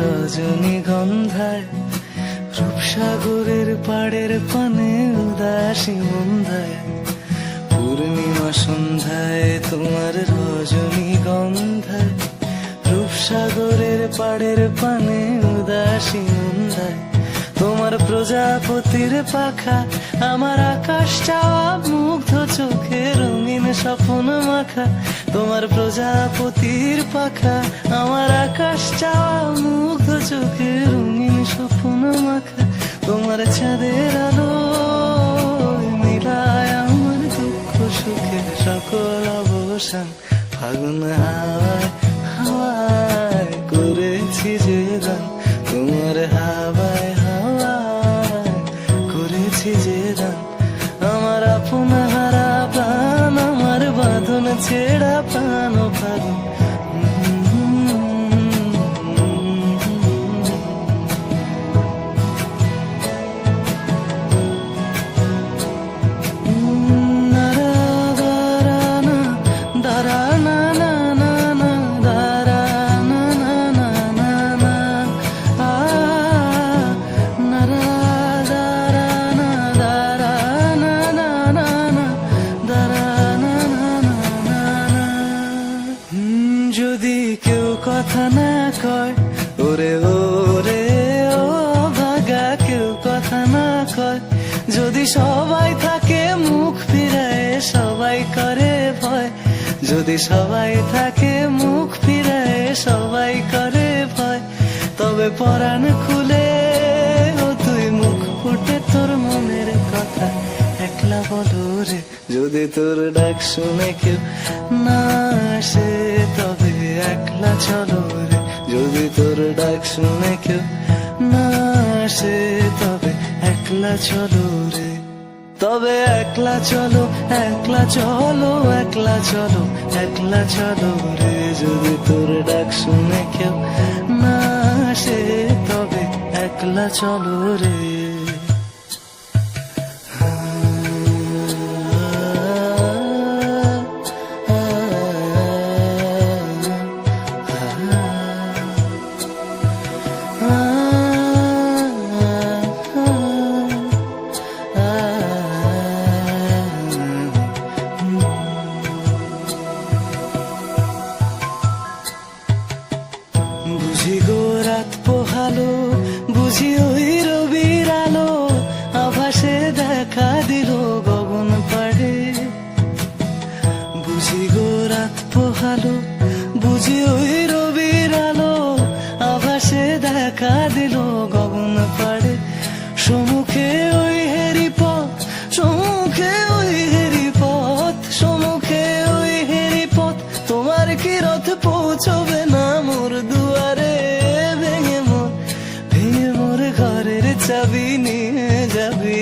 রজনীগন্ধায়, রূপসাগরের পাড়ের পানে উদাসী মন্দায়, পূর্ণিমা সন্ধ্যায় তোমার রজনীগন্ধায়, রূপসাগরের পাড়ের পানে উদাসী মন্দায়, তোমার প্রজাপতির পাখা আমার আকাশ চাওয়া মুগ্ধ চোখে রঙিন স্বপ্ন মাখা, তোমার প্রজাপতির পাখা আমার আকাশ চাওয়া মুগ্ধ চোখে রঙিন স্বপ্ন মাখা, তোমার চাঁদের আলো মিলায় আমার দুঃখ সুখের সকল অবসান, ফাগুন হাওয়ায় হাওয়ায় করেছি যে গান, তোমার হাওয়ায় হাওয়ায় করেছি যে গান, আমার আপন হারা প্রাণ, আমার বাঁধন ছেড়া প্রাণ ফাগুন। যদি কেউ কথা না কয়, ওরে ওরে ও ভাগা, কেউ কথা না কয়, যদি সবাই থাকে মুখ ফিরায় সবাই করে ভয়, যদি সবাই থাকে মুখ ফিরায় সবাই করে ভয়, তবে পরাণ খুলে ও তুই মুখ ফুটে তোর মনের কথা একলা বলো রে, যদি তোর ডাক শুনে কেউ না আসে তবে একলা চলো রে, যদি তোর ডাক শুনে কেউ না আসে তবে একলা চলো রে, তবে একলা চলো একলা চলো একলা চলো একলা চলো রে, যদি তোর ডাক শুনে কেউ না আসে তবে একলা চলো রে। বুঝি গো রাত পোহালো, বুঝি ওই রবির আলো আভাসে দেখা দিল গগন পাড়ে, বুঝি গো রাত পোহালো, বুঝি ওই রবির আলো আভাসে দেখা দিল গগন পাড়ে, সম্মুখে ওই হেরি পথ, সম্মুখে ওই হেরি পথ, সম্মুখে ওই হেরি পথ, তোমার কি রথ পৌঁছবে না মোর দুয়ারে, ভেঙে মোর ঘরের চাবি নিয়ে যাবি